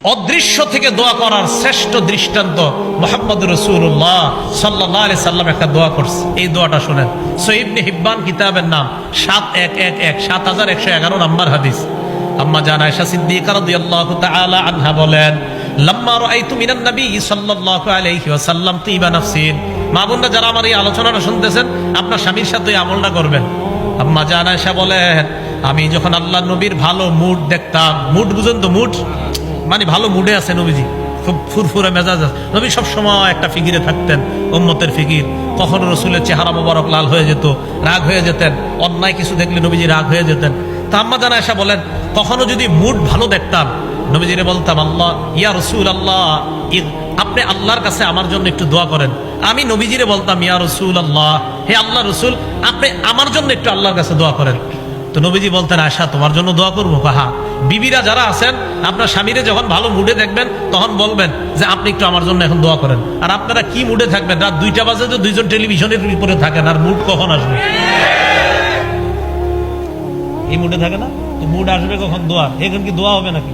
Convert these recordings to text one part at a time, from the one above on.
অদৃশ্য থেকে দোয়া করার শ্রেষ্ঠ দৃষ্টান্ত মুহাম্মদ রাসূলুল্লাহ সাল্লাল্লাহু আলাইহি সাল্লাম একটা দোয়া করছে। এই দোয়াটা শুনেন, সহিহ ইবনে হিব্বান কিতাবের নাম 7111 নম্বর হাদিস। আম্মা জান আয়েশা সিদ্দিকা রাদিয়াল্লাহু তাআলা আনহা বলেন, লাম্মা রাআইতু মিনান নবী সাল্লাল্লাহু আলাইহি ওয়াসাল্লাম তিবা নাফসিন। মা বোনরা যারা আমার এই আলোচনাটা শুনতেছেন, আপনার স্বামীর সাথে আমলটা করবেন। আম্মা জান আয়েশা বলেন, আমি যখন আল্লাহর নবীর ভালো মুড দেখতাম, মুড বুঝেন তো, মুড মানে ভালো মুডে আছে নবীজি, খুব ফুরফুরে মেজাজ আছে নবী, সবসময় একটা ফিকিরে থাকতেন, উম্মতের ফিকির। কখনো রসুলের চেহারা মোবারক লাল হয়ে যেত, রাগ হয়ে যেতেন, অন্যায় কিছু দেখলে নবীজি রাগ হয়ে যেতেন। তা আম্মা জান আয়েশা বলেন, কখনো যদি মুড ভালো দেখতাম, নবীজিরে বলতাম, আল্লাহ ইয়া রসুল আল্লাহ, আপনি আল্লাহর কাছে আমার জন্য একটু দোয়া করেন। আমি নবীজিরে বলতাম, ইয়া রসুল আল্লাহ, হে আল্লাহ রসুল, আপনি আমার জন্য একটু আল্লাহর কাছে দোয়া করেন। তো নবীজি বলতেন, আয়েশা তোমার জন্য দোয়া করবো? হ্যাঁ। বিবিরা যারা আছেন, আপনার স্বামীরে যখন ভালো মুডে দেখবেন, তখন বলবেন যে আপনি একটু আমার জন্য এখন দোয়া করেন। আর আপনারা কি মুডে থাকবেন? রাত 2টা বাজে তো দুইজন টেলিভিশনের উপরে থাকেন, আর মুড কখন আসবে? এই মুডে থাকে না তো, মুড আসবে কখন? দোয়া। এখন কি দোয়া হবে নাকি?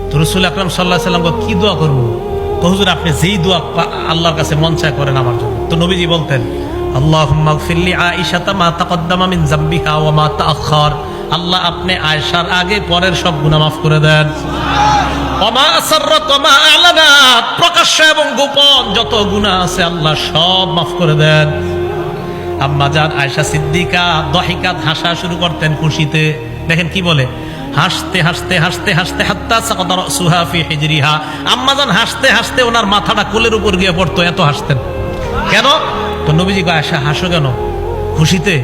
তো রাসূল আকরাম সাল্লাল্লাহু আলাইহি ওয়াসাল্লাম কি দোয়া করবো? হুজুর আপনি যেই দোয়া আল্লাহর কাছে মন চায় করেন আমার জন্য। তো নবীজি বলতেন, আল্লাহুম্মা গফির লি আয়েশাতা মা তাকদ্দামা মিন যামবিহা ওয়া মা তাআখার। আল্লাহ আপনি আয়েশার আগে পরের সব গুনাহ মাফ করে দেন। ওয়া মা আসাররাত ওয়া মা আ'লানাত, প্রকাশ্য এবং গোপন যত গুনাহ আছে আল্লাহ সব মাফ করে দেন। আম্মা জান আয়েশা সিদ্দিকা দহিকাত, হাসা শুরু করতেন খুশিতে। দেখেন কি বলে, হাসতে হাসতে হাসতে হাসতে হাত্তা সাকাতা রাসুহা ফি হিজরিহা। আম্মা জান হাসতে হাসতে ওনার মাথাটা কোলের উপর গিয়ে পড়তো, এত হাসতেন। কেন? তো নবীজি কয়, আয়েশা হাসো কেন? খুশিতে।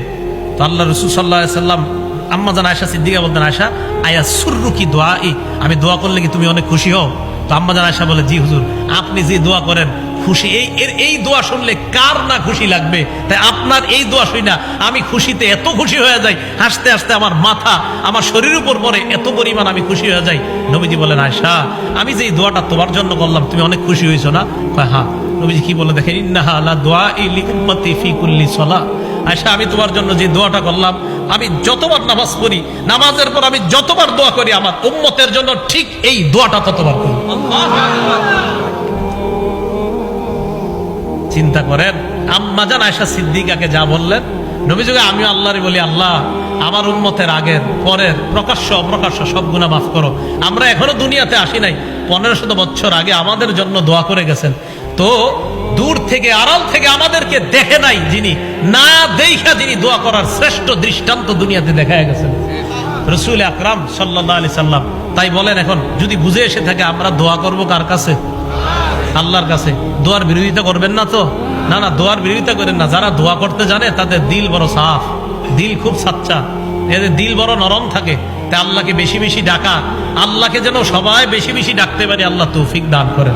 তো আল্লাহ রাসূল সাল্লাল্লাহু আলাইহি সাল্লাম আম্মা জান আয়েশা সিদ্দিকা বলতেন, আয়েশা আয়া সুররুকি দুআই, আমি দোয়া করলে কি তুমি অনেক খুশি হও? তো আম্মা জান আয়েশা বলে, জি হুজুর, আপনি যে দোয়া করেন খুশি, এই দোয়া শুনলে কার না খুশি লাগবে? তাই আপনার এই দোয়া শুই না আমি খুশিতে এত খুশি হয়ে যাই, হাসতে হাসতে আমার মাথা আমার শরীরের উপর পড়ে, এত পরিমাণ আমি খুশি হয়ে যাই। নবীজি বলেন, আয়েশা আমি যে এই দোয়াটা তোমার জন্য করলাম, তুমি অনেক খুশি হয়েছো না? হ্যাঁ। নবীজি কি বলে দেখেন, ইন্নাহা লা দুআই লি উম্মতি ফি কুল্লি সালাহ। আয়েশা আমি তোমার জন্য যে দোয়াটা করলাম, আমি যতবার নামাজ পড়ি, নামাজের পর আমি যতবার দোয়া করি, আমার উম্মতের জন্য ঠিক এই দোয়াটা ততবার করি। চিন্তা করেন, আম্মা জান আয়েশা সিদ্দিকাকে যা বললেন, নবীজিকে আমিও আল্লাহরে বলি, আল্লাহ আমার উম্মতের আগের পরের প্রকাশ্য অপ্রকাশ্য সব গুনাহ মাফ করো। আমরা এখনো দুনিয়াতে আসি নাই, 1500 বছর আগে আমাদের জন্য দোয়া করে গেছেন। তো দূর থেকে আড়াল থেকে আমাদেরকে দেখে নাই যিনি, না দেখা যিনি দোয়া করার শ্রেষ্ঠ দৃষ্টান্ত দুনিয়াতে দেখায় গেছেন, রাসূল আকরাম সাল্লাল্লাহু আলাইহি সাল্লাম। তাই বলেন, এখন যদি বুঝে এসে থাকে, আমরা দোয়া করব কার কাছে? আল্লাহর কাছে। দোয়ার বিরোধিতা করবেন না তো? না না, দোয়ার বিরোধিতা করেন না। যারা দোয়া করতে জানে তাদের দিল বড় সাফ, দিল খুব সাচ্চা, এদের দিল বড় নরম থাকে। তাই আল্লাহকে বেশি বেশি ডাকা, আল্লাহকে যেন সবাই বেশি বেশি ডাকতে পারি, আল্লাহ তৌফিক দান করেন।